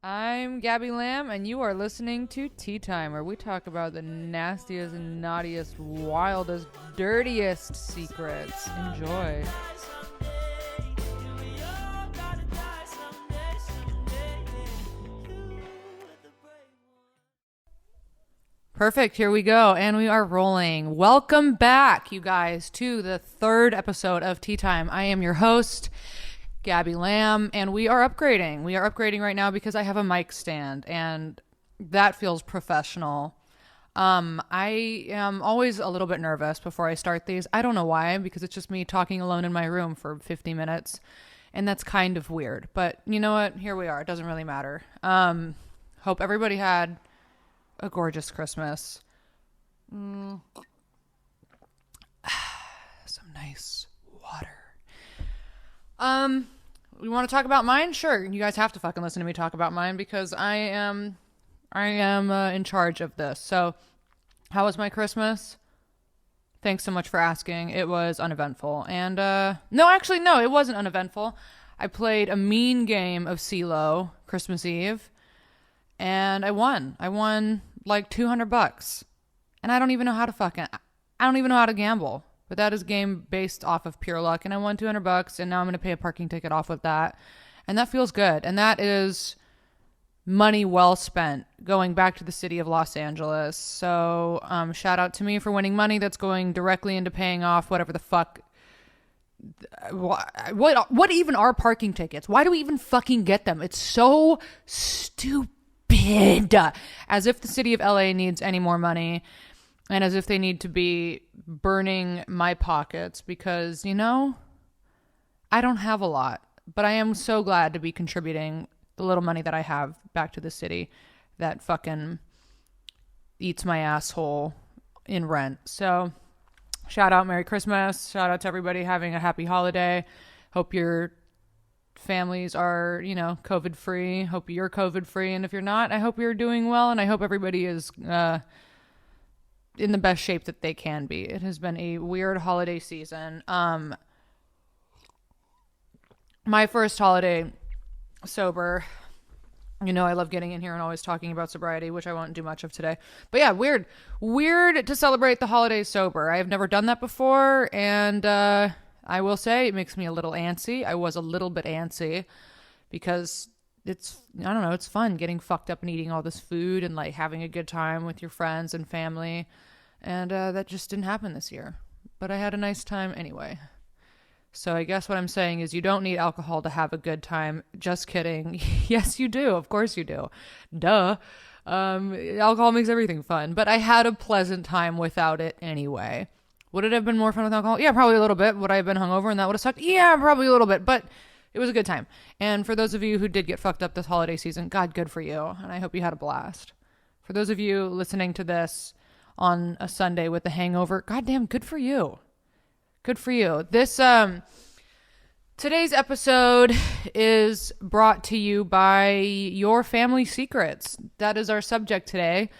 I'm Gabby Lamb, and you are listening to Tea Time, where we talk about the nastiest, naughtiest, wildest, dirtiest secrets. Enjoy. Perfect. Here we go. And we are rolling. Welcome back, you guys, to the third episode of Tea Time. I am your host, Gabby Lamb, and we are upgrading. We are upgrading right now because I have a mic stand, and that feels professional. I am always a little bit nervous before I start these. I don't know why, because it's just me talking alone in my room for 50 minutes, and that's kind of weird. But you know what? Here we are. It doesn't really matter. Hope everybody had a gorgeous Christmas. Some nice water. We want to talk about mine? Sure. You guys have to fucking listen to me talk about mine because I am in charge of this. So, how was my Christmas? Thanks so much for asking. It was uneventful. And no, it wasn't uneventful. I played a mean game of CeeLo Christmas Eve. And I won like $200. And I don't even know how to gamble. But that is a game based off of pure luck. And I won $200. And now I'm going to pay a parking ticket off with that. And that feels good. And that is money well spent going back to the city of Los Angeles. So shout out to me for winning money that's going directly into paying off whatever the fuck. What even are parking tickets? Why do we even fucking get them? It's so stupid. As if the city of LA needs any more money, and as if they need to be burning my pockets because, you know, I don't have a lot, but I am so glad to be contributing the little money that I have back to the city that fucking eats my asshole in rent. So shout out, Merry Christmas. Shout out to everybody having a happy holiday. Hope your families are, COVID free. Hope you're COVID free. And if you're not, I hope you're doing well. And I hope everybody is in the best shape that they can be. It has been a weird holiday season. My first holiday sober. I love getting in here and always talking about sobriety, which I won't do much of today. But yeah, weird to celebrate the holidays sober. I have never done that before. And, I will say it makes me a little antsy. I was a little bit antsy because it's fun getting fucked up and eating all this food and like having a good time with your friends and family. And that just didn't happen this year. But I had a nice time anyway. So I guess what I'm saying is you don't need alcohol to have a good time. Just kidding. Yes, you do. Of course you do. Duh. Alcohol makes everything fun. But I had a pleasant time without it anyway. Would it have been more fun with alcohol? Yeah, probably a little bit. Would I have been hungover and that would have sucked? Yeah, probably a little bit. But it was a good time. And for those of you who did get fucked up this holiday season, God, good for you. And I hope you had a blast. For those of you listening to this on a Sunday with a hangover, goddamn, good for you. Good for you. This, today's episode is brought to you by your family secrets. That is our subject today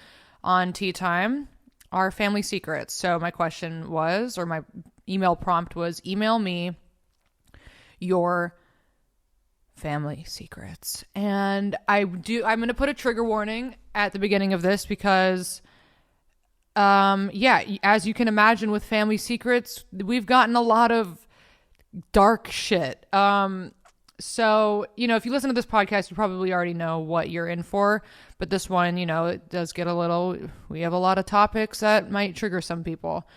on Tea Time. Our family secrets. So my question was, or my email prompt was, email me your family secrets. And I'm going to put a trigger warning at the beginning of this because, as you can imagine with family secrets, we've gotten a lot of dark shit. So, if you listen to this podcast, you probably already know what you're in for. But this one, it does get we have a lot of topics that might trigger some people.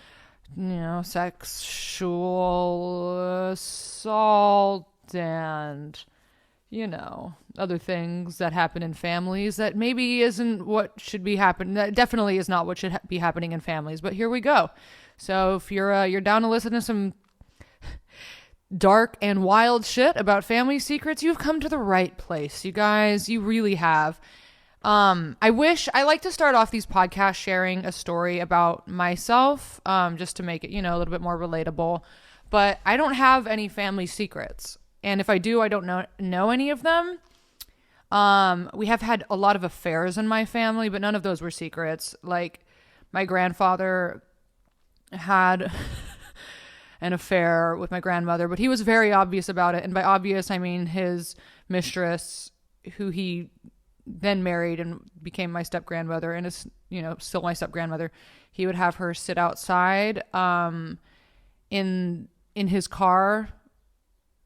Sexual assault and, other things that happen in families that maybe isn't what should be happening. That definitely is not what should be happening in families. But here we go. So if you're down to listen to some dark and wild shit about family secrets, you've come to the right place, you guys. You really have. I like to start off these podcasts sharing a story about myself, just to make it, a little bit more relatable. But I don't have any family secrets. And if I do, I don't know any of them. We have had a lot of affairs in my family, but none of those were secrets. Like my grandfather had an affair with my grandmother, but he was very obvious about it. And by obvious, I mean his mistress, who he then married and became my step grandmother and is, still my step grandmother, he would have her sit outside in his car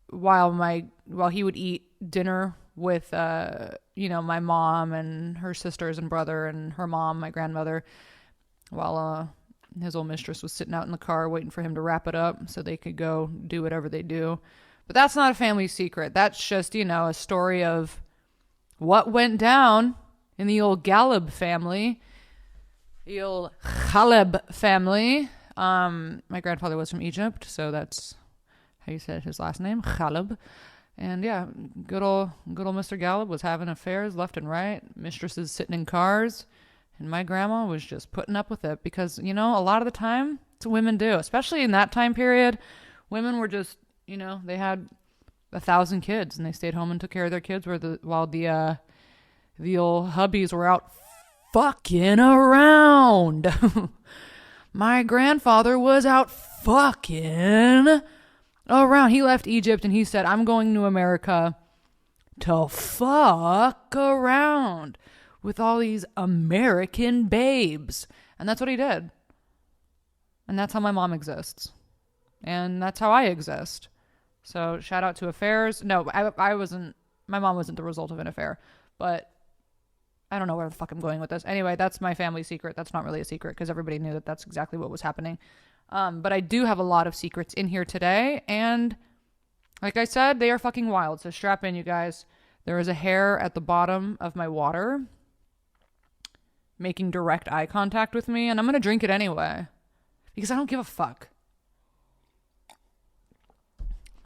while he would eat dinner with my mom and her sisters and brother and her mom, my grandmother, while his old mistress was sitting out in the car waiting for him to wrap it up so they could go do whatever they do. But that's not a family secret. That's just, a story of what went down in the old Galib family. The old Khaleb family. My grandfather was from Egypt, so that's how you said his last name, Khaleb. And yeah, good old Mr. Galib was having affairs left and right. Mistresses sitting in cars. And my grandma was just putting up with it because, a lot of the time, it's what women do. Especially in that time period, women were just, they had 1,000 kids and they stayed home and took care of their kids while the old hubbies were out fucking around. My grandfather was out fucking around. He left Egypt and he said, I'm going to America to fuck around with all these American babes. And that's what he did. And that's how my mom exists. And that's how I exist. So shout out to affairs. No, I wasn't, my mom wasn't the result of an affair. But I don't know where the fuck I'm going with this. Anyway, that's my family secret. That's not really a secret because everybody knew that that's exactly what was happening. But I do have a lot of secrets in here today. And like I said, they are fucking wild. So strap in, you guys. There is a hair at the bottom of my water making direct eye contact with me, and I'm going to drink it anyway because I don't give a fuck.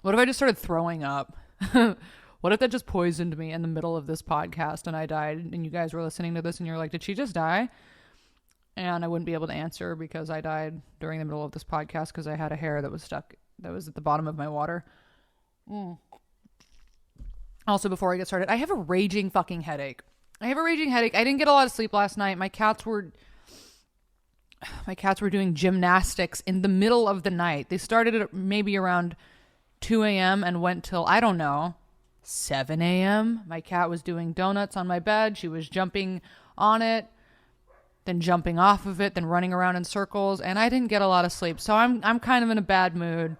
What if I just started throwing up? What if that just poisoned me in the middle of this podcast and I died and you guys were listening to this and you're like, did she just die? And I wouldn't be able to answer because I died during the middle of this podcast because I had a hair that was stuck, that was at the bottom of my water. Also, before I get started, I have a raging fucking headache. I didn't get a lot of sleep last night. My cats were doing gymnastics in the middle of the night. They started at maybe around 2 a.m. and went till, I don't know, 7 a.m. My cat was doing donuts on my bed. She was jumping on it, then jumping off of it, then running around in circles. And I didn't get a lot of sleep. So I'm kind of in a bad mood.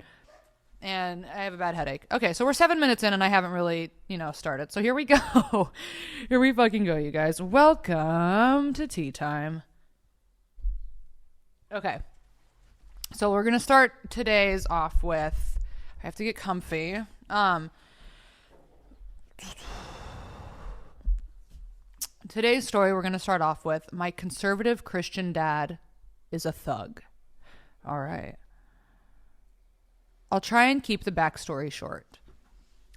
And I have a bad headache. Okay, so we're 7 minutes in and I haven't really, started. So here we go. Here we fucking go, you guys. Welcome to tea time. Okay. So we're going to start today's off with, I have to get comfy. Today's story we're going to start off with, my conservative Christian dad is a thug. All right. I'll try and keep the backstory short.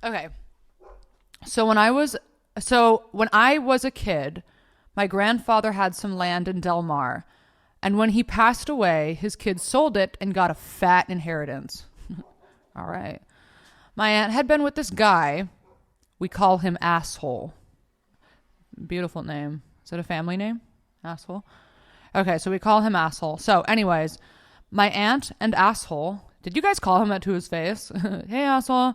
Okay. So when I was a kid, my grandfather had some land in Del Mar. And when he passed away, his kids sold it and got a fat inheritance. All right. My aunt had been with this guy. We call him Asshole. Beautiful name. Is it a family name? Asshole. Okay, so we call him Asshole. So anyways, my aunt and Asshole... Did you guys call him that to his face? Hey, Asshole.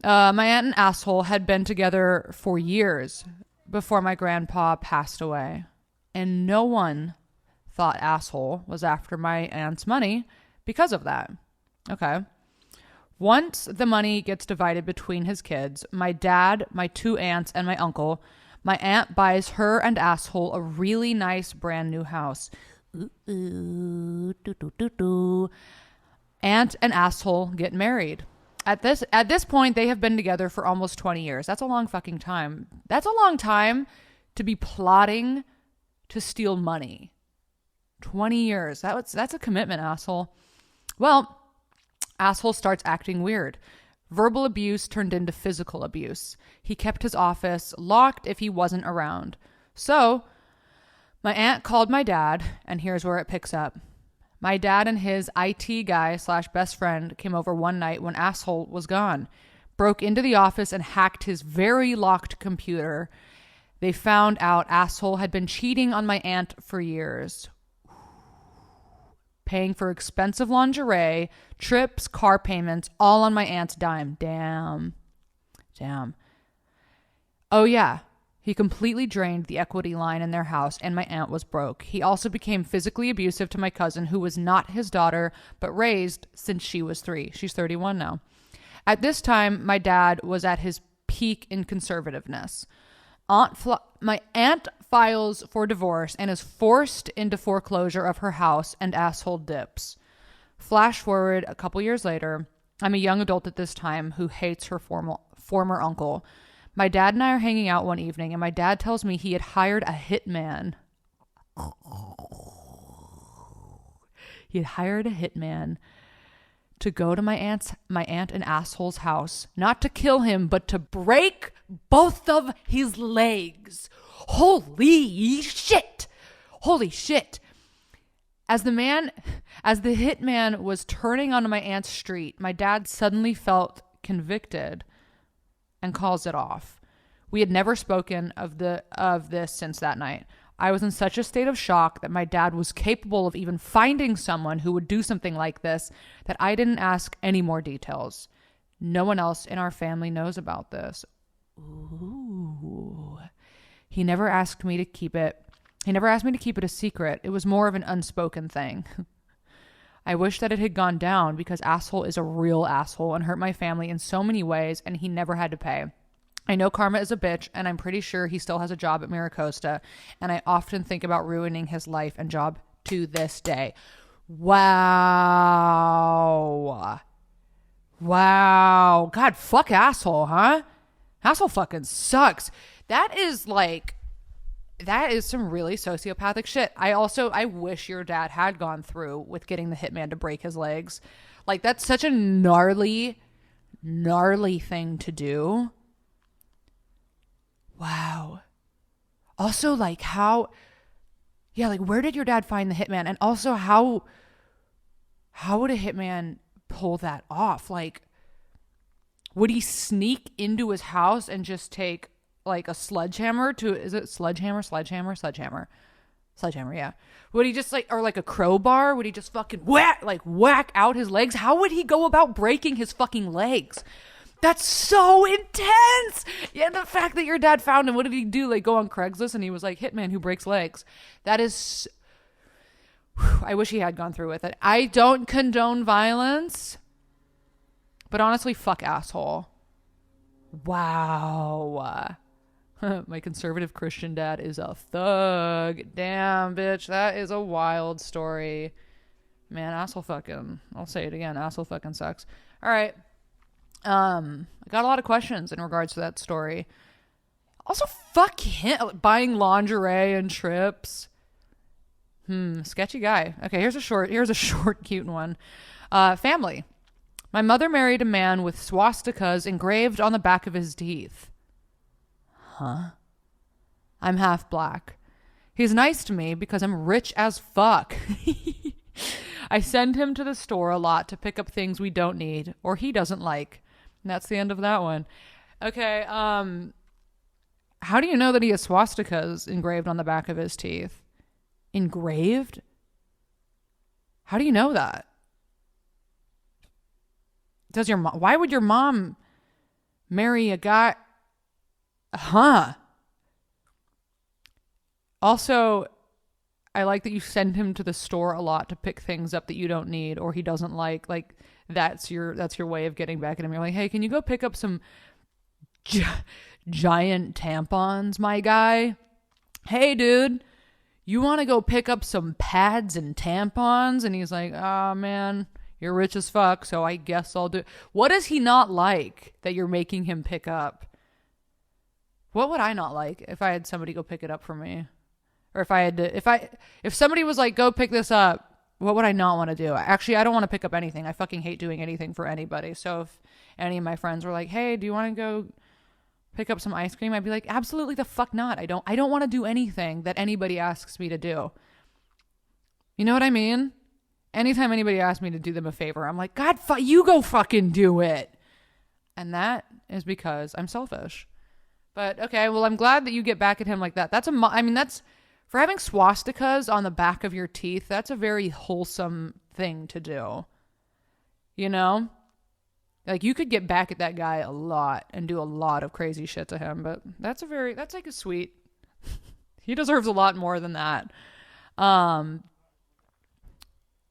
My aunt and Asshole had been together for years before my grandpa passed away. And no one thought Asshole was after my aunt's money because of that. Okay. Once the money gets divided between his kids, my dad, my two aunts, and my uncle, my aunt buys her and Asshole a really nice brand new house. Aunt and Asshole get married. At this point, they have been together for almost 20 years. That's a long fucking time. That's a long time to be plotting to steal money. 20 years. That's a commitment, Asshole. Well, Asshole starts acting weird. Verbal abuse turned into physical abuse. He kept his office locked if he wasn't around. So, my aunt called my dad, and here's where it picks up. My dad and his IT guy / best friend came over one night when Asshole was gone, broke into the office and hacked his very locked computer. They found out Asshole had been cheating on my aunt for years, paying for expensive lingerie, trips, car payments, all on my aunt's dime. Damn. Oh yeah, He completely drained the equity line in their house, and my aunt was broke. He also became physically abusive to my cousin, who was not his daughter, but raised since she was 3. She's 31 now. At this time, my dad was at his peak in conservativeness. My aunt files for divorce and is forced into foreclosure of her house, and asshole dips. Flash forward a couple years later. I'm a young adult at this time who hates her former uncle. My dad and I are hanging out one evening, and my dad tells me he had hired a hitman. He had hired a hitman to go to my aunt and asshole's house, not to kill him, but to break both of his legs. Holy shit. Holy shit. As the hitman was turning onto my aunt's street, my dad suddenly felt convicted and calls it off. We had never spoken of this since that night. I was in such a state of shock that my dad was capable of even finding someone who would do something like this that I didn't ask any more details. No one else in our family knows about this. Ooh. He never asked me to keep it. He never asked me to keep it a secret. It was more of an unspoken thing. I wish that it had gone down because asshole is a real asshole and hurt my family in so many ways, and he never had to pay. I know karma is a bitch, and I'm pretty sure he still has a job at Maricosta, and I often think about ruining his life and job to this day. Wow. God, fuck asshole, huh? Asshole fucking sucks. That is some really sociopathic shit. I wish your dad had gone through with getting the hitman to break his legs. Like, that's such a gnarly thing to do. Wow. Also, like, where did your dad find the hitman? And also, how would a hitman pull that off? Like, would he sneak into his house and just take like a sledgehammer is it sledgehammer, yeah. Would he just or like a crowbar? Would he just fucking whack out his legs? How would he go about breaking his fucking legs? That's so intense. Yeah, the fact that your dad found him, what did he do? Like, go on Craigslist and he was like, hitman who breaks legs. That is, I wish he had gone through with it. I don't condone violence, but honestly, fuck asshole. Wow. My conservative Christian dad is a thug. Damn, bitch. That is a wild story. Man, asshole fucking, I'll say it again. Asshole fucking sucks. All right. I got a lot of questions in regards to that story. Also, fuck him. Buying lingerie and trips. Sketchy guy. Okay, here's a short, cute one. Family. My mother married a man with swastikas engraved on the back of his teeth. Huh? I'm half black. He's nice to me because I'm rich as fuck. I send him to the store a lot to pick up things we don't need or he doesn't like. And that's the end of that one. Okay, how do you know that he has swastikas engraved on the back of his teeth? Engraved? How do you know that? Why would your mom marry a guy? Huh. Also, I like that you send him to the store a lot to pick things up that you don't need or he doesn't like. Like, that's your way of getting back at him. You're like, hey, can you go pick up some giant tampons, my guy? Hey, dude, you want to go pick up some pads and tampons? And he's like, oh, man, you're rich as fuck, so I guess I'll do it. What does he not like that you're making him pick up? What would I not like if I had somebody go pick it up for me? Or if somebody was like, go pick this up, what would I not want to do? Actually, I don't want to pick up anything. I fucking hate doing anything for anybody. So if any of my friends were like, hey, do you want to go pick up some ice cream? I'd be like, absolutely the fuck not. I don't want to do anything that anybody asks me to do. You know what I mean? Anytime anybody asks me to do them a favor, I'm like, God, you go fucking do it. And that is because I'm selfish. But okay, well, I'm glad that you get back at him like that. That's for having swastikas on the back of your teeth, that's a very wholesome thing to do. You know? Like, you could get back at that guy a lot and do a lot of crazy shit to him, but that's like a sweet, he deserves a lot more than that.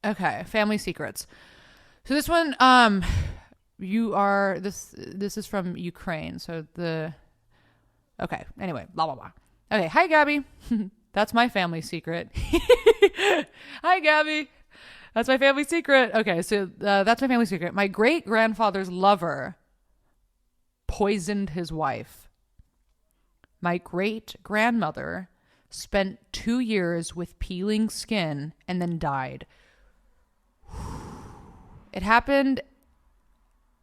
Okay, family secrets. So this one, this is from Ukraine. So okay, anyway, blah, blah, blah. Okay, hi, Gabby. That's my family secret. Hi, Gabby. That's my family secret. Okay, so that's my family secret. My great-grandfather's lover poisoned his wife. My great-grandmother spent 2 years with peeling skin and then died. It happened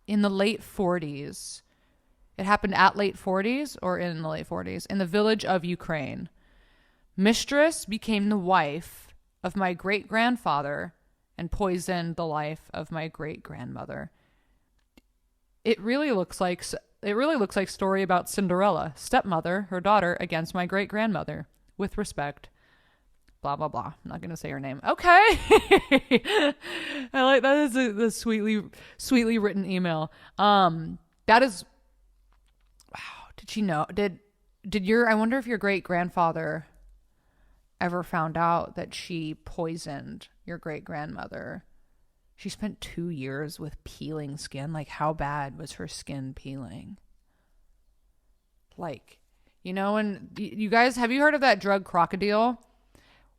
in the late 40s. It happened at late 40s or in the late 40s in the village of Ukraine. Mistress became the wife of my great-grandfather and poisoned the life of my great-grandmother. It really looks like story about Cinderella, stepmother, her daughter against my great-grandmother. With respect, blah blah blah. I'm not gonna say her name. Okay. I like that is the sweetly written email. That is, wow. Did she know? I wonder if your great-grandfather ever found out that she poisoned your great-grandmother. She spent 2 years with peeling skin. Like, how bad was her skin peeling? Like, and you guys, have you heard of that drug crocodile?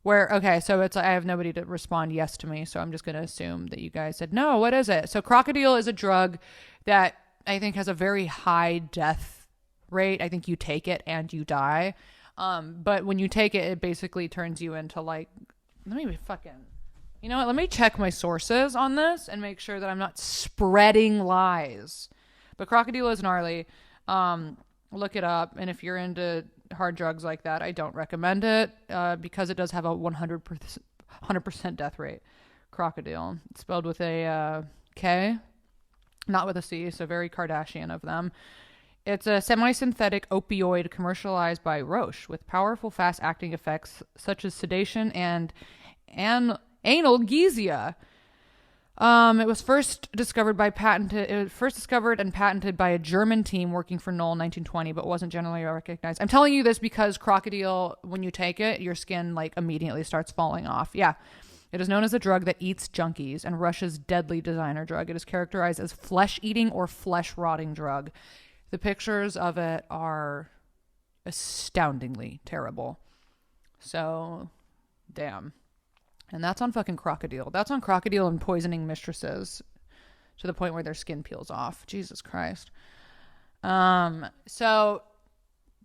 Where, okay, so I have nobody to respond yes to me, so I'm just going to assume that you guys said no. What is it? So crocodile is a drug that I think has a very high death rate. I think you take it and you die. But when you take it, it basically turns you into, like, let me fucking, you know what? Let me check my sources on this and make sure that I'm not spreading lies. But crocodile is gnarly. Look it up. And if you're into hard drugs like that, I don't recommend it because it does have a 100% death rate. Crocodile. It's spelled with a K, not with a C, so very Kardashian of them. It's a semi-synthetic opioid commercialized by Roche with powerful fast-acting effects such as sedation and analgesia. It was first discovered and patented by a German team working for Knoll in 1920, but wasn't generally recognized. I'm telling you this because crocodile, when you take it, your skin like immediately starts falling off. Yeah. It is known as a drug that eats junkies and Russia's deadly designer drug. It is characterized as flesh-eating or flesh-rotting drug. The pictures of it are astoundingly terrible. So, damn. And that's on fucking crocodile. That's on crocodile and poisoning mistresses to the point where their skin peels off. Jesus Christ. So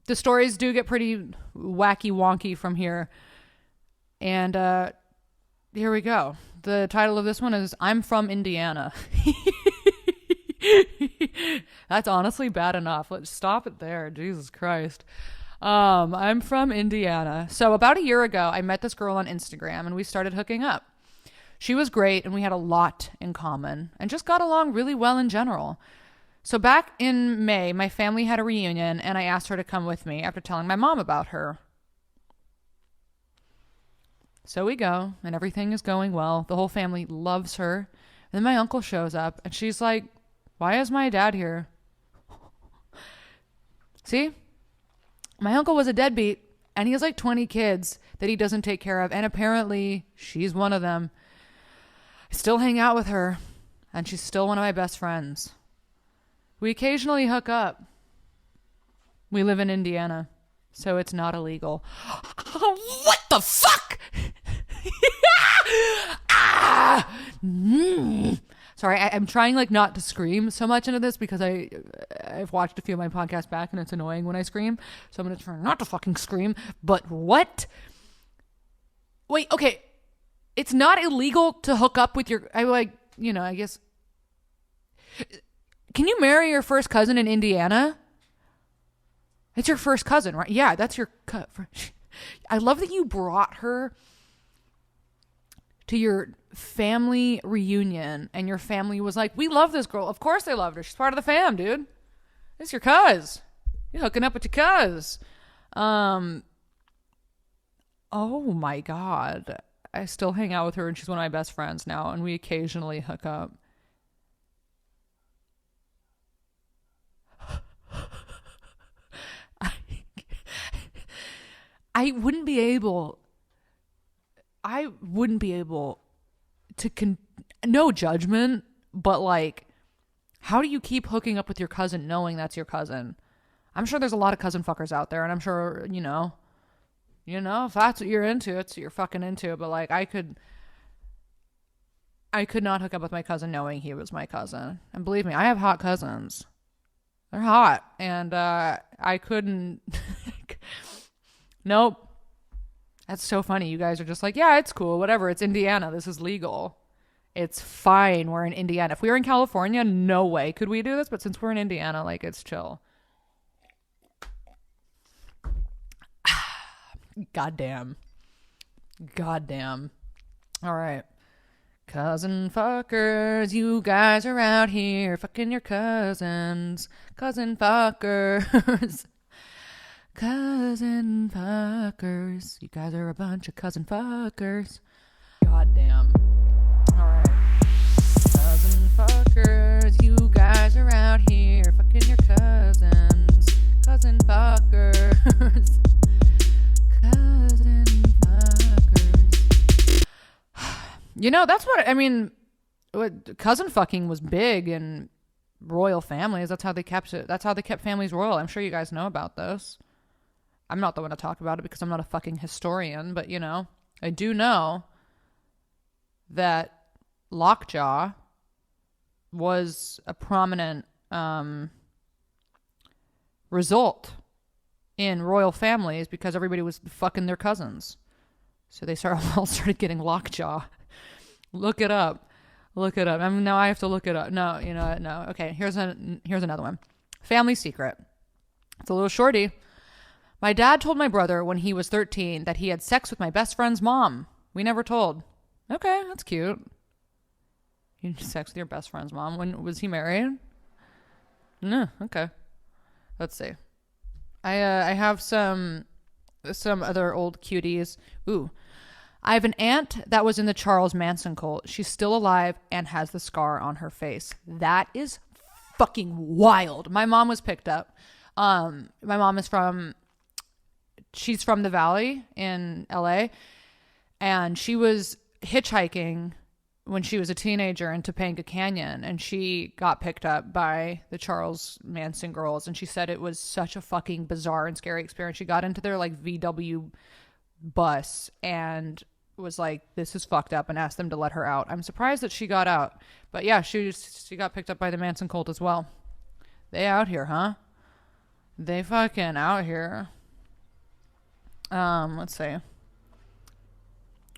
the stories do get pretty wacky wonky from here. And here we go. The title of this one is I'm from Indiana. That's honestly bad enough. Let's stop it there. Jesus Christ. I'm from Indiana. So about a year ago, I met this girl on Instagram and we started hooking up. She was great and we had a lot in common and just got along really well in general. So back in May, my family had a reunion and I asked her to come with me after telling my mom about her. So we go and everything is going well. The whole family loves her. And then my uncle shows up and she's like, "Why is my dad here?" See? My uncle was a deadbeat and he has like 20 kids that he doesn't take care of. And apparently she's one of them. I still hang out with her and she's still one of my best friends. We occasionally hook up. We live in Indiana, so it's not illegal. What the fuck? Sorry, I'm trying like not to scream so much into this because I've watched a few of my podcasts back and it's annoying when I scream. So I'm going to try not to fucking scream. But what? Wait, okay. It's not illegal to hook up with I guess. Can you marry your first cousin in Indiana? It's your first cousin, right? Yeah, that's your I love that you brought her to your family reunion and your family was like, "We love this girl." Of course they loved her. She's part of the fam, dude. It's your cuz. You're hooking up with your cuz. Oh my God. I still hang out with her and she's one of my best friends now and we occasionally hook up. I wouldn't be able to no judgment, but like, how do you keep hooking up with your cousin knowing that's your cousin? I'm sure there's a lot of cousin fuckers out there, and I'm sure, if that's what you're into, it's what you're fucking into. But like, I could not hook up with my cousin knowing he was my cousin. And believe me, I have hot cousins. They're hot. And I couldn't. Nope. That's so funny. You guys are just like, yeah, it's cool. Whatever. It's Indiana. This is legal. It's fine. We're in Indiana. If we were in California, no way could we do this. But since we're in Indiana, like, it's chill. Goddamn. All right. Cousin fuckers, you guys are out here fucking your cousins. Cousin fuckers. Cousin fuckers. You guys are a bunch of cousin fuckers. Goddamn. All right. Cousin fuckers, you guys are out here fucking your cousins. Cousin fuckers. Cousin fuckers. That's what I mean. Cousin fucking was big in royal families. That's how they kept it. That's how they kept families royal. I'm sure you guys know about this. I'm not the one to talk about it because I'm not a fucking historian, but I do know that lockjaw was a prominent result in royal families because everybody was fucking their cousins. So they all started getting lockjaw. Look it up. I mean, now I have to look it up. No, no. Okay, here's another one. Family secret. It's a little shorty. My dad told my brother when he was 13 that he had sex with my best friend's mom. We never told. Okay, that's cute. You had sex with your best friend's mom. When was he married? No, okay. Let's see. I have some other old cuties. Ooh. I have an aunt that was in the Charles Manson cult. She's still alive and has the scar on her face. That is fucking wild. My mom was picked up. My mom is she's from the Valley in LA, and she was hitchhiking when she was a teenager in Topanga Canyon, and she got picked up by the Charles Manson girls, and she said it was such a fucking bizarre and scary experience. She got into their like VW bus and was like, this is fucked up, and asked them to let her out. I'm surprised that she got out, but yeah, she got picked up by the Manson cult as well. They out here, huh? They fucking out here. Let's see.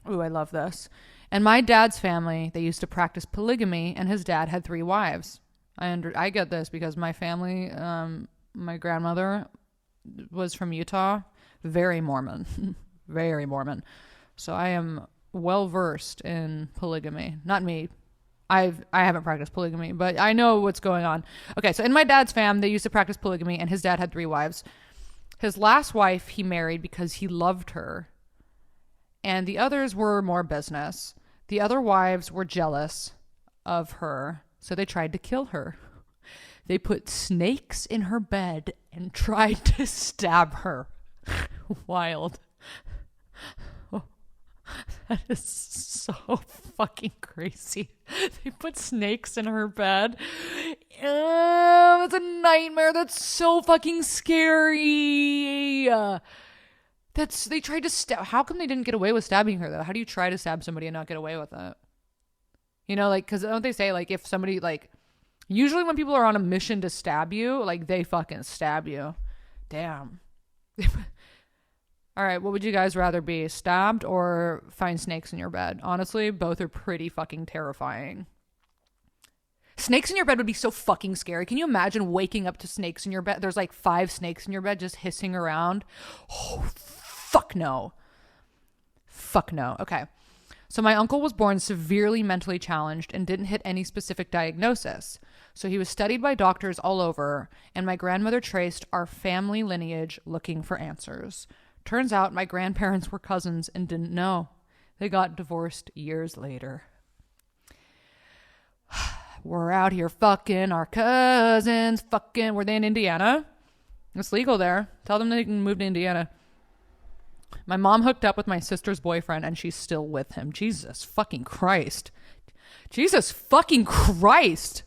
Ooh, I love this. And my dad's family, they used to practice polygamy, and his dad had 3 wives. I get this because my family, my grandmother was from Utah, very Mormon, very Mormon. So I am well versed in polygamy. Not me. I haven't practiced polygamy, but I know what's going on. Okay, so in my dad's fam, they used to practice polygamy, and his dad had 3 wives. His last wife he married because he loved her, and the others were more business. The other wives were jealous of her, so they tried to kill her. They put snakes in her bed and tried to stab her. Wild. That is so fucking crazy. They put snakes in her bed. It's a nightmare. That's so fucking scary. They tried to stab. How come they didn't get away with stabbing her though? How do you try to stab somebody and not get away with it? Because don't they say, like, if somebody, like, usually when people are on a mission to stab you, like, they fucking stab you. Damn. All right, what would you guys rather be, stabbed or find snakes in your bed? Honestly, both are pretty fucking terrifying. Snakes in your bed would be so fucking scary. Can you imagine waking up to snakes in your bed? There's like 5 snakes in your bed just hissing around. Oh, fuck no. Fuck no. Okay. So my uncle was born severely mentally challenged and didn't hit any specific diagnosis. So he was studied by doctors all over, and my grandmother traced our family lineage looking for answers. Turns out my grandparents were cousins and didn't know. They got divorced years later. We're out here fucking our cousins. Fucking. Were they in Indiana? It's legal there. Tell them they can move to Indiana. My mom hooked up with my sister's boyfriend and she's still with him. Jesus fucking Christ. Jesus fucking Christ.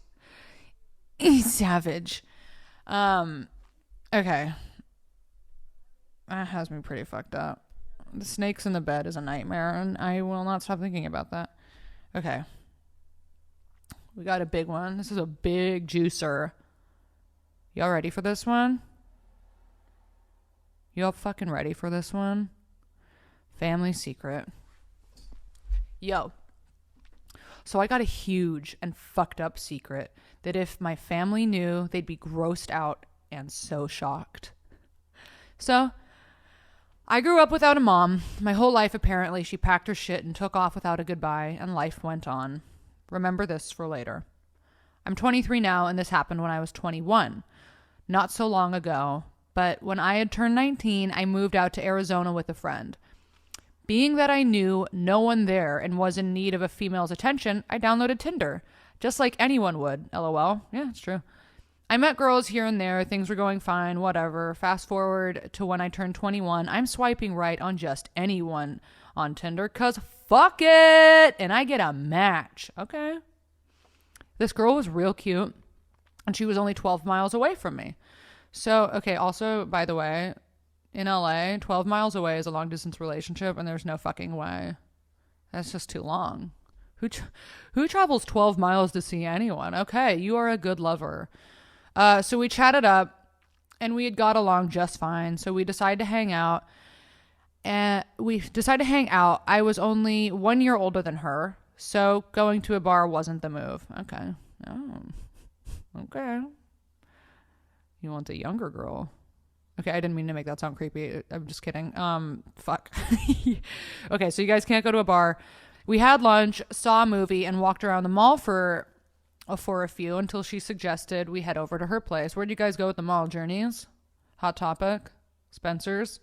He's savage. Okay. That has me pretty fucked up. The snakes in the bed is a nightmare, and I will not stop thinking about that. Okay. We got a big one. This is a big juicer. Y'all ready for this one? Y'all fucking ready for this one? Family secret. Yo. So I got a huge and fucked up secret that if my family knew, they'd be grossed out and so shocked. So I grew up without a mom. My whole life, apparently, she packed her shit and took off without a goodbye, and life went on. Remember this for later. I'm 23 now, and this happened when I was 21. Not so long ago, but when I had turned 19, I moved out to Arizona with a friend. Being that I knew no one there and was in need of a female's attention, I downloaded Tinder. Just like anyone would, LOL. Yeah, it's true. I met girls here and there. Things were going fine, whatever. Fast forward to when I turned 21. I'm swiping right on just anyone on Tinder because fuck it. And I get a match. Okay. This girl was real cute and she was only 12 miles away from me. So, okay. Also, by the way, in LA, 12 miles away is a long distance relationship and there's no fucking way. That's just too long. Who travels 12 miles to see anyone? Okay. You are a good lover. So we chatted up and we had got along just fine. So we decided to hang out I was only 1 year older than her. So going to a bar wasn't the move. Okay. Oh, okay. You want a younger girl. Okay. I didn't mean to make that sound creepy. I'm just kidding. Fuck. Okay. So you guys can't go to a bar. We had lunch, saw a movie and walked around the mall for a few until she suggested we head over to her place. Where'd you guys go at the mall? Journeys? Hot Topic? Spencer's?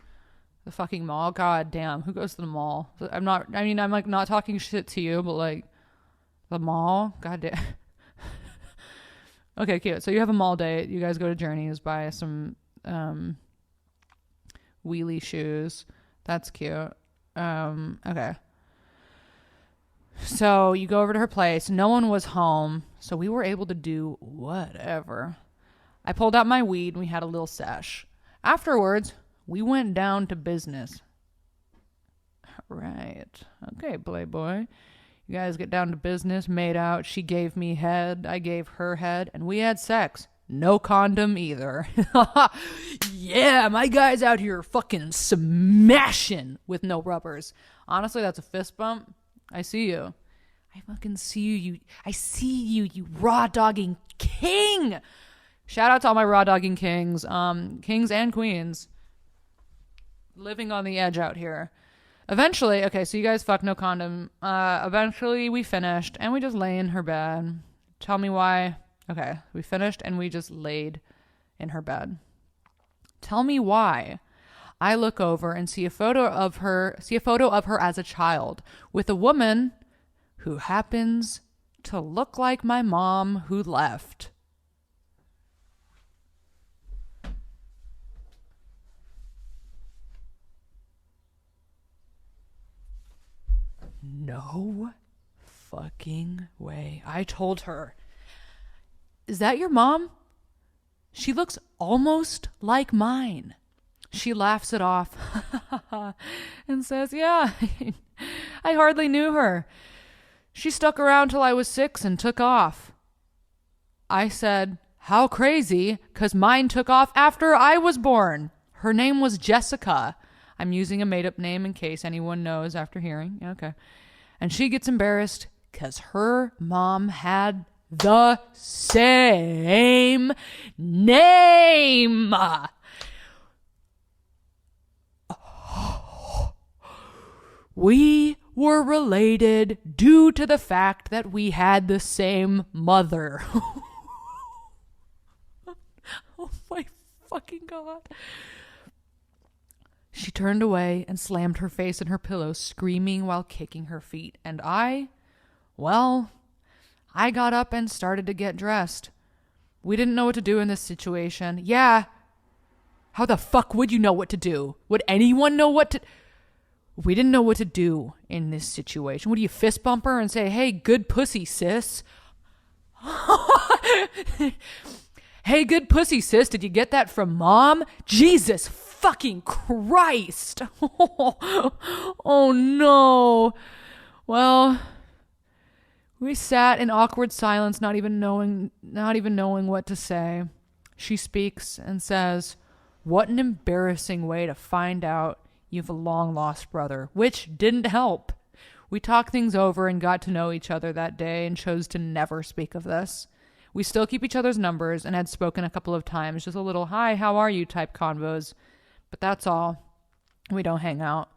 The fucking mall? God damn. Who goes to the mall? I'm like not talking shit to you, but like the mall? God damn. Okay, cute. So you have a mall date. You guys go to Journeys, buy some wheelie shoes. That's cute. Okay. So you go over to her place. No one was home. So we were able to do whatever. I pulled out my weed and we had a little sesh. Afterwards, we went down to business. Right. Okay, Playboy. You guys get down to business, made out. She gave me head. I gave her head. And we had sex. No condom either. Yeah, my guy's out here fucking smashing with no rubbers. Honestly, that's a fist bump. I see you. I fucking see you. I see you, you raw dogging king. Shout out to all my raw dogging kings. Kings and queens. Living on the edge out here. Eventually, okay, so you guys fuck no condom. Eventually we finished and we just lay in her bed. Tell me why. Okay, we finished and we just laid in her bed. Tell me why. I look over and see a photo of her as a child with a woman who happens to look like my mom who left. No fucking way. I told her, "Is that your mom? She looks almost like mine." She laughs it off and says, "Yeah, I hardly knew her. She stuck around till I was 6 and took off." I said, "How crazy, 'cause mine took off after I was born. Her name was Jessica." I'm using a made-up name in case anyone knows after hearing. Okay. And she gets embarrassed 'cause her mom had the same name. We were related due to the fact that we had the same mother. Oh my fucking God. She turned away and slammed her face in her pillow, screaming while kicking her feet. And I got up and started to get dressed. We didn't know what to do in this situation. Yeah. How the fuck would you know what to do? Would anyone know what to... We didn't know what to do in this situation. What do you fist bump her and say, hey, good pussy, sis? Hey, good pussy, sis. Did you get that from mom? Jesus fucking Christ. Oh no. Well, we sat in awkward silence, not even knowing what to say. She speaks and says, what an embarrassing way to find out you've a long-lost brother, which didn't help. We talked things over and got to know each other that day and chose to never speak of this. We still keep each other's numbers and had spoken a couple of times, just a little, hi, how are you type convos. But that's all. We don't hang out.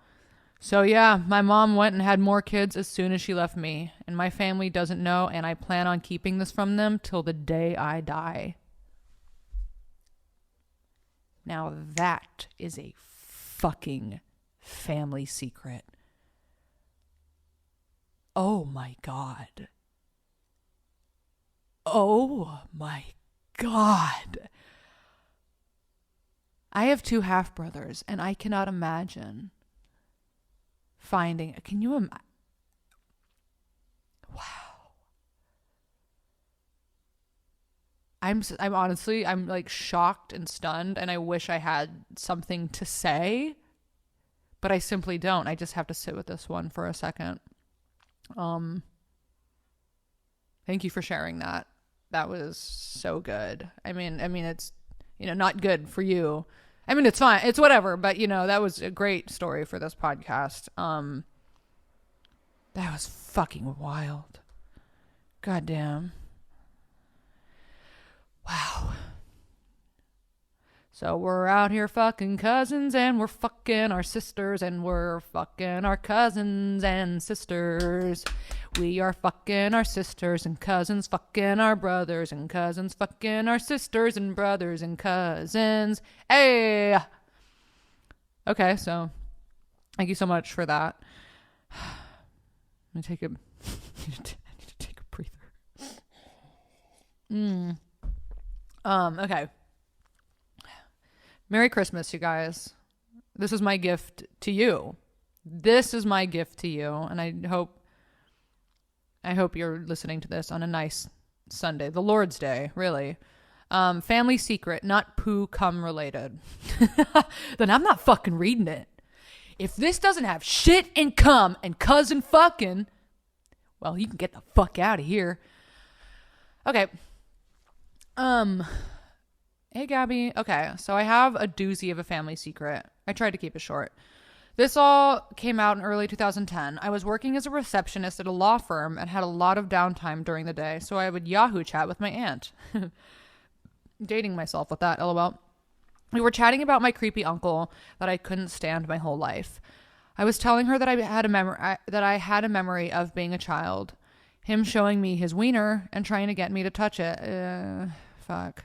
So yeah, my mom went and had more kids as soon as she left me. And my family doesn't know, and I plan on keeping this from them till the day I die. Now that is a fucking family secret. Oh my God. Oh my God. I have 2 half-brothers, and I cannot imagine finding... Can you imagine? Wow. I'm honestly, I'm like shocked and stunned, and I wish I had something to say, but I simply don't. I just have to sit with this one for a second. Thank you for sharing that. That was so good. I mean, it's, not good for you. I mean, it's fine. It's whatever. But, that was a great story for this podcast. That was fucking wild. Goddamn. Wow. So we're out here fucking cousins, and we're fucking our sisters, and we're fucking our cousins and sisters. We are fucking our sisters and cousins, fucking our brothers and cousins, fucking our sisters and brothers and cousins. Hey! Okay, so thank you so much for that. I'm gonna take I need to take a breather. Okay. Merry Christmas, you guys. This is my gift to you. This is my gift to you, and I hope you're listening to this on a nice Sunday, the Lord's Day, really. Family secret, not poo cum related. Then I'm not fucking reading it. If this doesn't have shit and cum and cousin fucking, well, you can get the fuck out of here. Okay. Hey, Gabby. Okay, so I have a doozy of a family secret. I tried to keep it short. This all came out in early 2010. I was working as a receptionist at a law firm and had a lot of downtime during the day, so I would Yahoo chat with my aunt. Dating myself with that, lol. We were chatting about my creepy uncle that I couldn't stand my whole life. I was telling her that I had a memory of being a child. Him showing me his wiener and trying to get me to touch it. Fuck.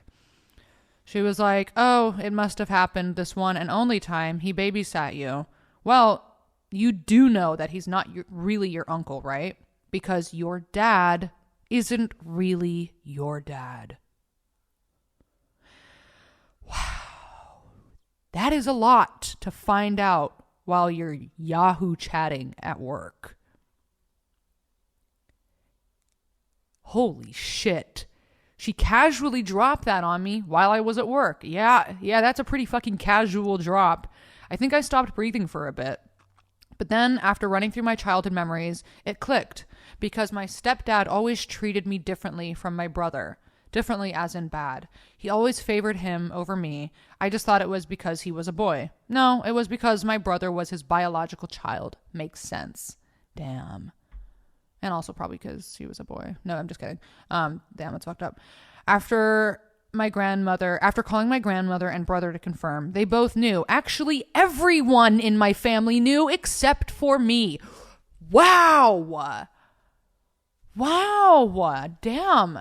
She was like, oh, it must have happened this one and only time he babysat you. Well, you do know that he's not really your uncle, right? Because your dad isn't really your dad. Wow. That is a lot to find out while you're Yahoo chatting at work. Holy shit. She casually dropped that on me while I was at work. Yeah, that's a pretty fucking casual drop. I think I stopped breathing for a bit. But then, after running through my childhood memories, it clicked. Because my stepdad always treated me differently from my brother. Differently as in bad. He always favored him over me. I just thought it was because he was a boy. No, it was because my brother was his biological child. Makes sense. Damn. And also probably because he was a boy. No, I'm just kidding. Damn, it's fucked up. After calling my grandmother and brother to confirm, they both knew. Actually, everyone in my family knew except for me. Wow. Damn.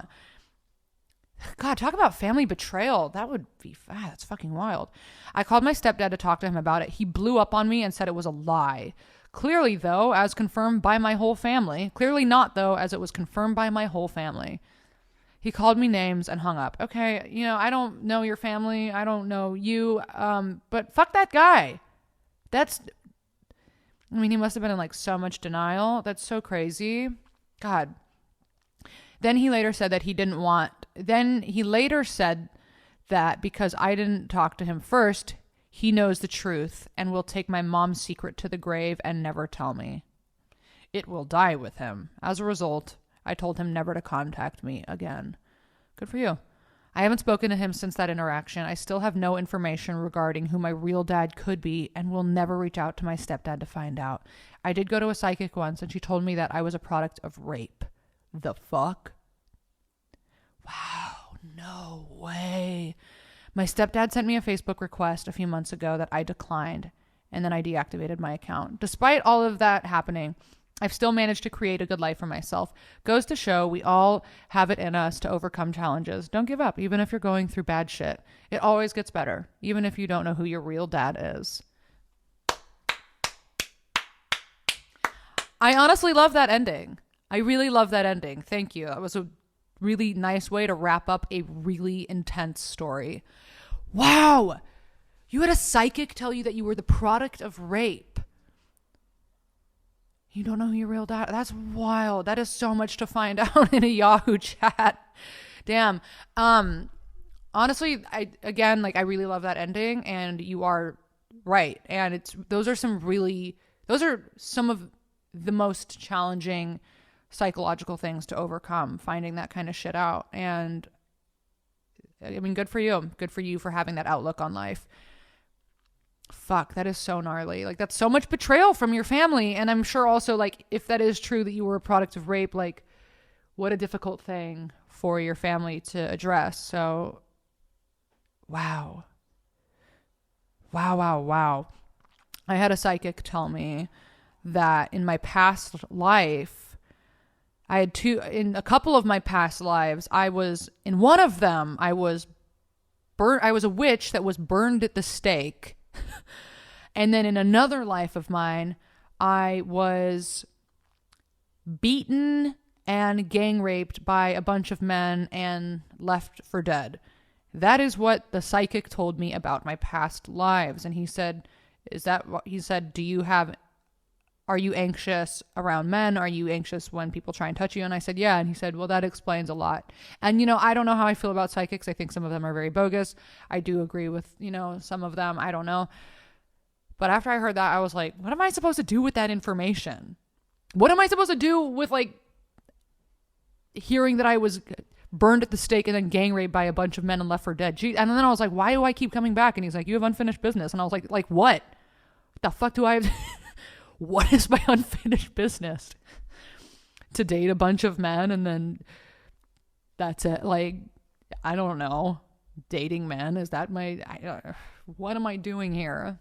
God, talk about family betrayal. That's fucking wild. I called my stepdad to talk to him about it. He blew up on me and said it was a lie. Clearly, though, as confirmed by my whole family. Clearly not, though, as it was confirmed by my whole family. He called me names and hung up. Okay, I don't know your family. I don't know you. But fuck that guy. I mean, he must have been in like so much denial. That's so crazy. God. Then he later said that that because I didn't talk to him first, he knows the truth and will take my mom's secret to the grave and never tell me. It will die with him. As a result, I told him never to contact me again. Good for you. I haven't spoken to him since that interaction. I still have no information regarding who my real dad could be and will never reach out to my stepdad to find out. I did go to a psychic once and she told me that I was a product of rape. The fuck? Wow, no way. My stepdad sent me a Facebook request a few months ago that I declined, and then I deactivated my account. Despite all of that happening, I've still managed to create a good life for myself. Goes to show we all have it in us to overcome challenges. Don't give up, even if you're going through bad shit. It always gets better, even if you don't know who your real dad is. I honestly love that ending. I really love that ending. Thank you. That was a really nice way to wrap up a really intense story. Wow. You had a psychic tell you that you were the product of rape. You don't know who your real dad. That's wild. That is so much to find out in a Yahoo chat. Damn. Honestly, I really love that ending, and you are right. And those are some of the most challenging psychological things to overcome, finding that kind of shit out. And I mean, good for you. Good for you for having that outlook on life. Fuck, that is so gnarly. Like, that's so much betrayal from your family. And I'm sure also, like, if that is true that you were a product of rape, like, what a difficult thing for your family to address. So, wow. Wow. I had a psychic tell me that in my past life, in a couple of my past lives, in one of them, I was a witch that was burned at the stake. And then in another life of mine, I was beaten and gang raped by a bunch of men and left for dead. That is what the psychic told me about my past lives. And he said, are you anxious around men? Are you anxious when people try and touch you? And I said, yeah. And he said, well, that explains a lot. And, I don't know how I feel about psychics. I think some of them are very bogus. I do agree with, some of them. I don't know. But after I heard that, I was like, what am I supposed to do with that information? What am I supposed to do with, like, hearing that I was burned at the stake and then gang raped by a bunch of men and left for dead? And then I was like, why do I keep coming back? And he's like, you have unfinished business. And I was like, what? What the fuck do I have? What is my unfinished business? To date a bunch of men and then that's it. Like, I don't know. Dating men, is that what am I doing here?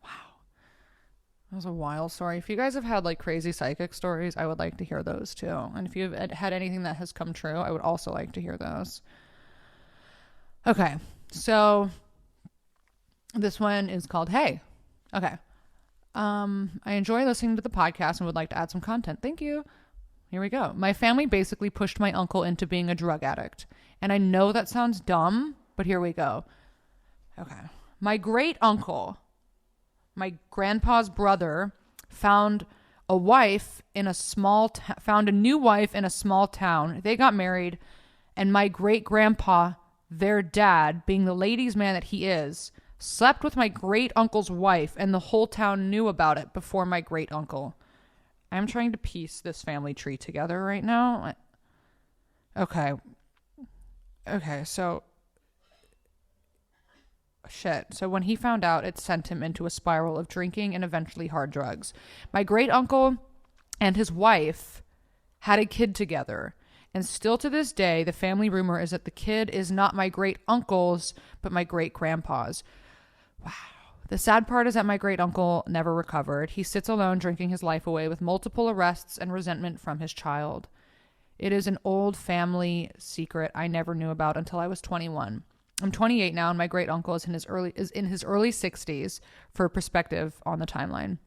Wow. That was a wild story. If you guys have had like crazy psychic stories, I would like to hear those too. And if you've had anything that has come true, I would also like to hear those. Okay. So this one is called Hey. Okay. I enjoy listening to the podcast and would like to add some content. Thank you. Here we go. My family basically pushed my uncle into being a drug addict. And I know that sounds dumb, but here we go. Okay. My great uncle, my grandpa's brother, found a wife in a found a new wife in a small town. They got married, and my great grandpa, their dad, being the ladies' man that he is, slept with my great uncle's wife, and the whole town knew about it before my great uncle. I'm trying to piece this family tree together right now. Okay, so shit. So when he found out, it sent him into a spiral of drinking and eventually hard drugs. My great uncle and his wife had a kid together. And still to this day, the family rumor is that the kid is not my great uncle's, but my great grandpa's. Wow. The sad part is that my great uncle never recovered. He sits alone drinking his life away with multiple arrests and resentment from his child. It is an old family secret I never knew about until I was 21. I'm 28 now, and my great uncle is in his early 60s, for perspective on the timeline.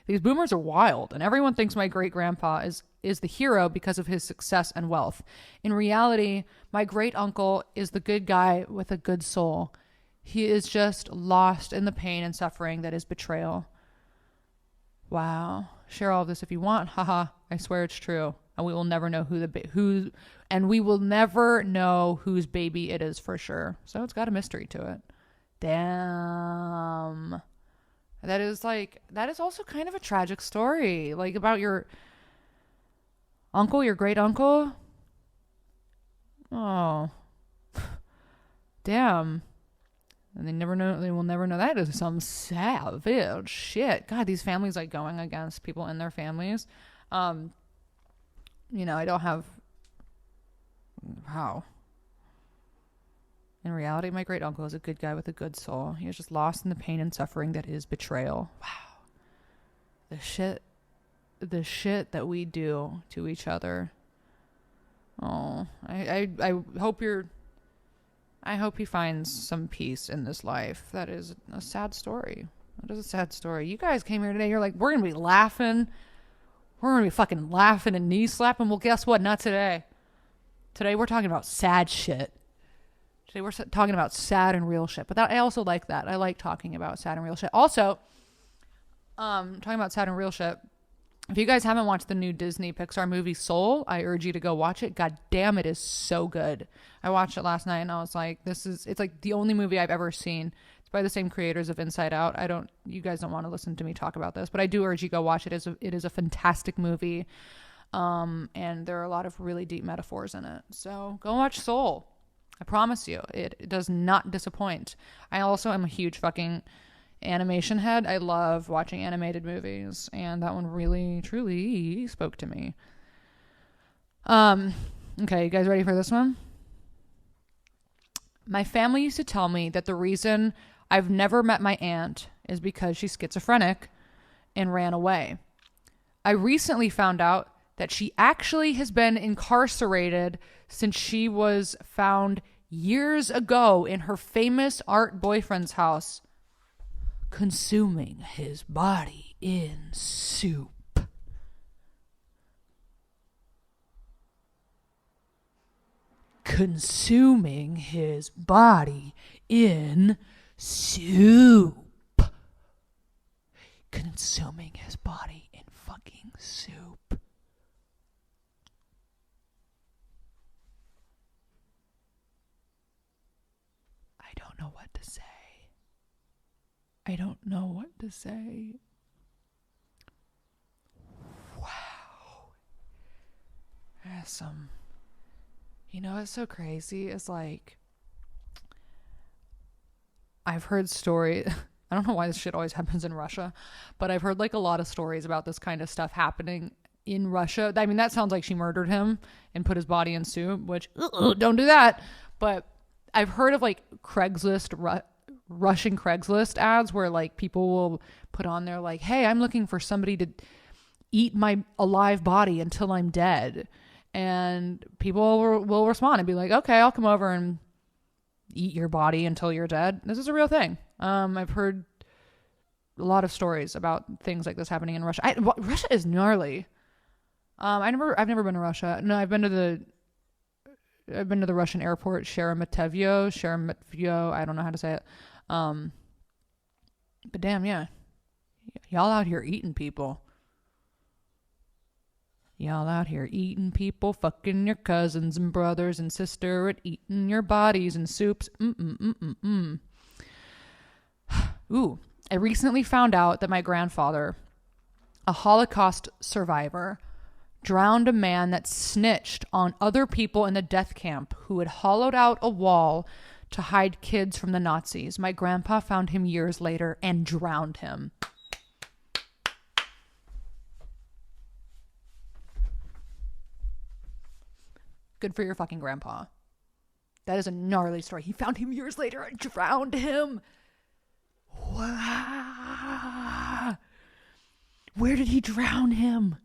These boomers are wild, and everyone thinks my great grandpa is the hero because of his success and wealth. In reality, my great uncle is the good guy with a good soul. He is just lost in the pain and suffering that is betrayal. Wow. Share all of this if you want. Haha. I swear it's true. And we will never know and we will never know whose baby it is for sure. So it's got a mystery to it. Damn. That is also kind of a tragic story. Like about your uncle, your great uncle. Oh. Damn. And they will never know. That is some savage shit. God, these families like going against people in their families. I don't have, wow. In reality, my great uncle is a good guy with a good soul. He was just lost in the pain and suffering that is betrayal. Wow. The shit that we do to each other. Oh, I hope I hope he finds some peace in this life. That is a sad story. That is a sad story. You guys came here today. You're like, we're going to be laughing. We're going to be fucking laughing and knee slapping. Well, guess what? Not today. Today we're talking about sad shit. Today we're talking about sad and real shit. But I also like that. I like talking about sad and real shit. Also, talking about sad and real shit. If you guys haven't watched the new Disney Pixar movie Soul, I urge you to go watch it. God damn, it is so good. I watched it last night and I was like, it's like the only movie I've ever seen. It's by the same creators of Inside Out. You guys don't want to listen to me talk about this, but I do urge you to go watch it. It is a fantastic movie. And there are a lot of really deep metaphors in it. So go watch Soul. I promise you, it does not disappoint. I also am a huge fucking animation head. I love watching animated movies, and that one really truly spoke to me. Okay, you guys ready for this one? My family used to tell me that the reason I've never met my aunt is because she's schizophrenic and ran away. I recently found out that she actually has been incarcerated since she was found years ago in her famous art boyfriend's house, consuming his body in soup. Consuming his body in soup. Consuming his body in fucking soup. I don't know what to say. I don't know what to say. Wow. There's some... it's so crazy. It's like... I've heard stories... I don't know why this shit always happens in Russia, but I've heard like a lot of stories about this kind of stuff happening in Russia. I mean, that sounds like she murdered him and put his body in soup, which, don't do that. But I've heard of like Craigslist... Russian Craigslist ads where like people will put on there like, hey, I'm looking for somebody to eat my alive body until I'm dead. And people will respond and be like, okay, I'll come over and eat your body until you're dead. This is a real thing. I've heard a lot of stories about things like this happening in Russia. Russia is gnarly. I've never been to Russia. No, I've been to the Russian airport, Sheremetyevo. I don't know how to say it. But damn, yeah. Y'all out here eating people. Y'all out here eating people, fucking your cousins and brothers and sister, and eating your bodies and soups. Ooh, I recently found out that my grandfather, a Holocaust survivor, drowned a man that snitched on other people in the death camp who had hollowed out a wall to hide kids from the Nazis. My grandpa found him years later and drowned him. Good for your fucking grandpa. That is a gnarly story. He found him years later and drowned him. Wow. Where did he drown him?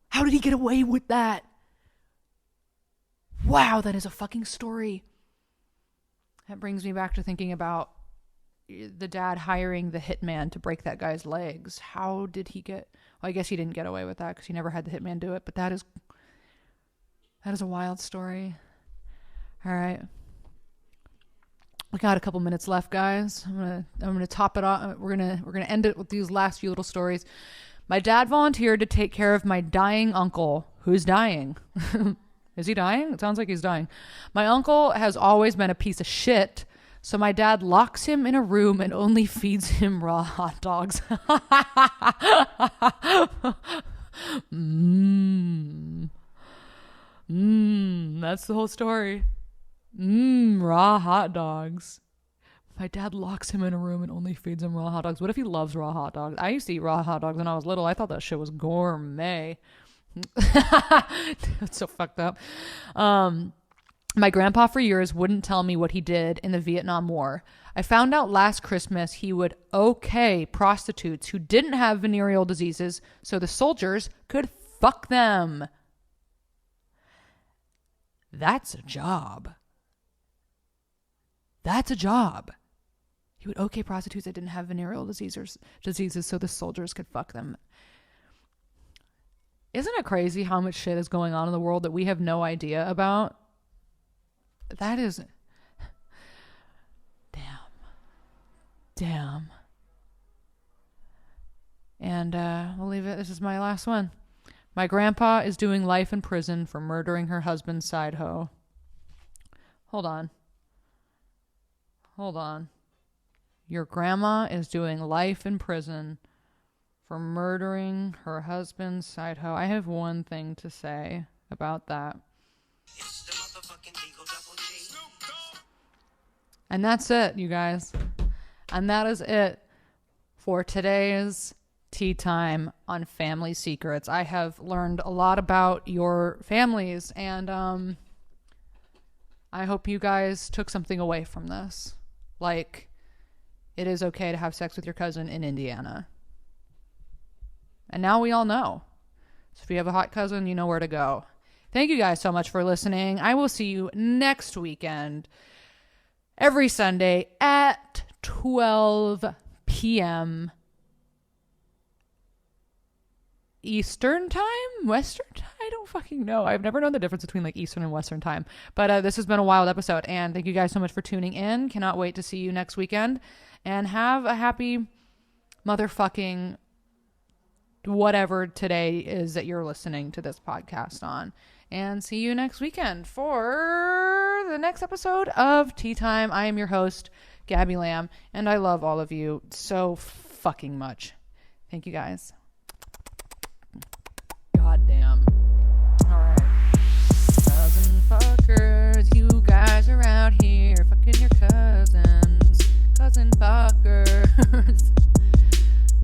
How did he get away with that? Wow, that is a fucking story. That brings me back to thinking about the dad hiring the hitman to break that guy's legs. How did he get... Well, I guess he didn't get away with that because he never had the hitman do it, but that is a wild story. All right. We got a couple minutes left, guys. I'm gonna top it off. We're gonna end it with these last few little stories. My dad volunteered to take care of my dying uncle. Who's dying? Is he dying? It sounds like he's dying. My uncle has always been a piece of shit, so my dad locks him in a room and only feeds him raw hot dogs. That's the whole story. Raw hot dogs. My dad locks him in a room and only feeds him raw hot dogs. What if he loves raw hot dogs? I used to eat raw hot dogs when I was little. I thought that shit was gourmet. That's so fucked up. My grandpa for years wouldn't tell me what he did in the Vietnam War. I found out last Christmas he would okay prostitutes who didn't have venereal diseases so the soldiers could fuck them. That's a job. That's a job. He would okay prostitutes that didn't have venereal diseases so the soldiers could fuck them. Isn't it crazy how much shit is going on in the world that we have no idea about? That is... Damn. And we'll leave it. This is my last one. My grandpa is doing life in prison for murdering her husband's side hoe. Hold on. Your grandma is doing life in prison for murdering her husband's side hoe. I have one thing to say about that. And that's it, you guys. And that is it for today's tea time on family secrets. I have learned a lot about your families, and I hope you guys took something away from this. Like, it is okay to have sex with your cousin in Indiana. And now we all know. So if you have a hot cousin, you know where to go. Thank you guys so much for listening. I will see you next weekend, every Sunday at 12 p.m. Eastern time? Western time? I don't fucking know. I've never known the difference between like Eastern and Western time. But this has been a wild episode, and thank you guys so much for tuning in. Cannot wait to see you next weekend. And have a happy motherfucking whatever today is that you're listening to this podcast on. And see you next weekend for the next episode of Tea Time. I am your host, Gabby Lamb, and I love all of you so fucking much. Thank you guys. Goddamn. Alright. Cousin fuckers, you guys are out here fucking your cousins. Cousin fuckers.